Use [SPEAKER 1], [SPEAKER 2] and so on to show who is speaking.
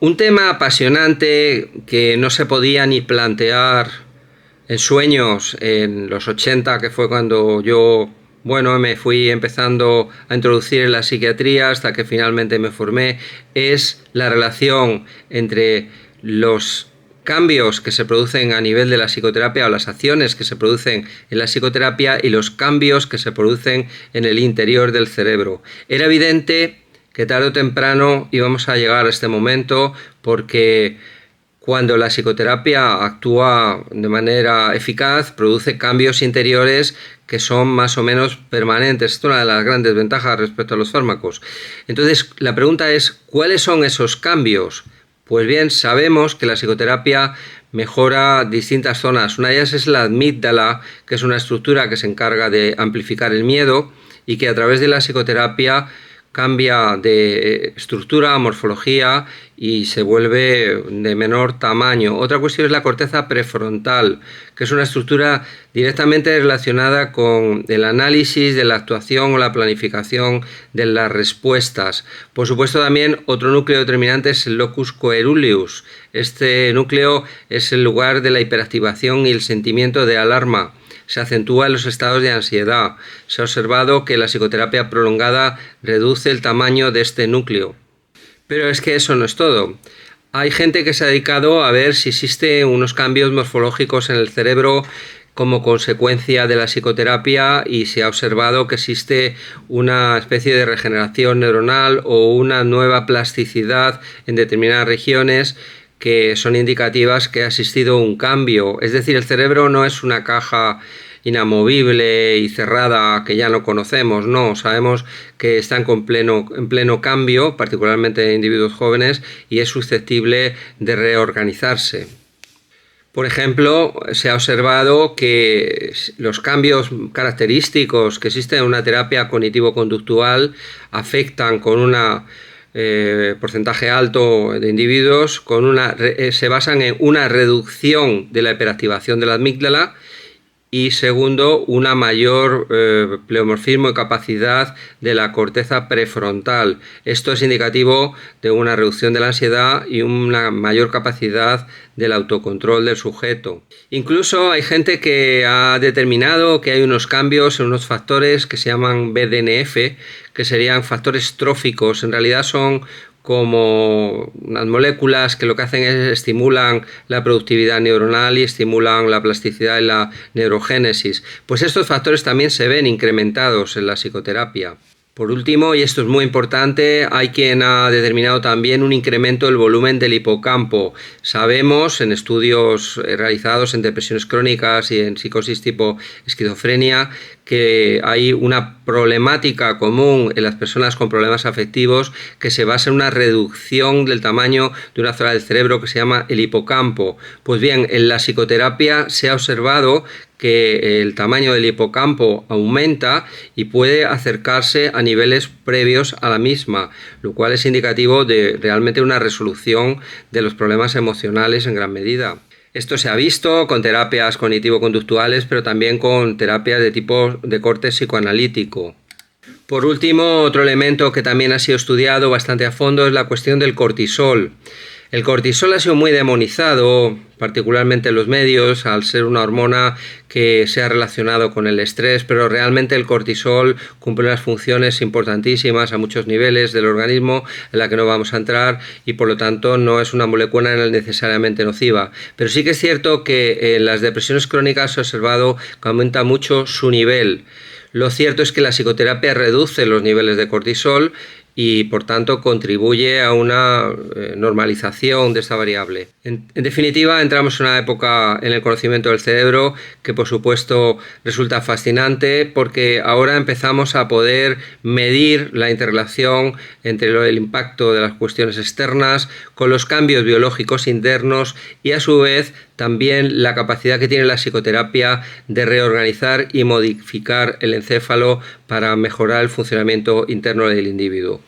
[SPEAKER 1] Un tema apasionante que no se podía ni plantear en sueños en los 80, que fue cuando yo, me fui empezando a introducir en la psiquiatría hasta que finalmente me formé, es la relación entre los cambios que se producen a nivel de la psicoterapia o las acciones que se producen en la psicoterapia y los cambios que se producen en el interior del cerebro. Era evidente que tarde o temprano íbamos a llegar a este momento porque cuando la psicoterapia actúa de manera eficaz, produce cambios interiores que son más o menos permanentes. Esto es una de las grandes ventajas respecto a los fármacos. Entonces, la pregunta es, ¿cuáles son esos cambios? Pues bien, sabemos que la psicoterapia mejora distintas zonas. Una de ellas es la amígdala, que es una estructura que se encarga de amplificar el miedo y que a través de la psicoterapia cambia de estructura, morfología y se vuelve de menor tamaño. Otra cuestión es la corteza prefrontal, que es una estructura directamente relacionada con el análisis de la actuación o la planificación de las respuestas. Por supuesto, también otro núcleo determinante es el locus coeruleus. Este núcleo es el lugar de la hiperactivación y el sentimiento de alarma. Se acentúa en los estados de ansiedad. Se ha observado que la psicoterapia prolongada reduce el tamaño de este núcleo. Pero es que eso no es todo. Hay gente que se ha dedicado a ver si existen unos cambios morfológicos en el cerebro como consecuencia de la psicoterapia y se ha observado que existe una especie de regeneración neuronal o una nueva plasticidad en determinadas regiones que son indicativas que ha existido un cambio. Es decir, el cerebro no es una caja inamovible y cerrada que ya no conocemos, no, sabemos que está en pleno cambio, particularmente en individuos jóvenes, y es susceptible de reorganizarse. Por ejemplo, se ha observado que los cambios característicos que existen en una terapia cognitivo-conductual afectan con una porcentaje alto de individuos, se basan en una reducción de la hiperactivación de la amígdala y segundo, una mayor pleomorfismo y capacidad de la corteza prefrontal. Esto es indicativo de una reducción de la ansiedad y una mayor capacidad del autocontrol del sujeto. Incluso hay gente que ha determinado que hay unos cambios en unos factores que se llaman BDNF, que serían factores tróficos. En realidad son como unas moléculas que lo que hacen es estimulan la productividad neuronal y estimulan la plasticidad y la neurogénesis. Pues estos factores también se ven incrementados en la psicoterapia. Por último, y esto es muy importante, hay quien ha determinado también un incremento del volumen del hipocampo. Sabemos en estudios realizados en depresiones crónicas y en psicosis tipo esquizofrenia que hay una problemática común en las personas con problemas afectivos que se basa en una reducción del tamaño de una zona del cerebro que se llama el hipocampo. Pues bien, en la psicoterapia se ha observado que el tamaño del hipocampo aumenta y puede acercarse a niveles previos a la misma, lo cual es indicativo de realmente una resolución de los problemas emocionales en gran medida. Esto se ha visto con terapias cognitivo-conductuales, pero también con terapias de tipo de corte psicoanalítico. Por último, otro elemento que también ha sido estudiado bastante a fondo es la cuestión del cortisol. El cortisol ha sido muy demonizado, particularmente en los medios, al ser una hormona que se ha relacionado con el estrés, pero realmente el cortisol cumple unas funciones importantísimas a muchos niveles del organismo en la que no vamos a entrar y por lo tanto no es una molécula necesariamente nociva. Pero sí que es cierto que en las depresiones crónicas se ha observado que aumenta mucho su nivel. Lo cierto es que la psicoterapia reduce los niveles de cortisol y por tanto contribuye a una normalización de esta variable. En definitiva, entramos en una época en el conocimiento del cerebro que por supuesto resulta fascinante porque ahora empezamos a poder medir la interrelación entre el impacto de las cuestiones externas con los cambios biológicos internos y a su vez también la capacidad que tiene la psicoterapia de reorganizar y modificar el encéfalo para mejorar el funcionamiento interno del individuo.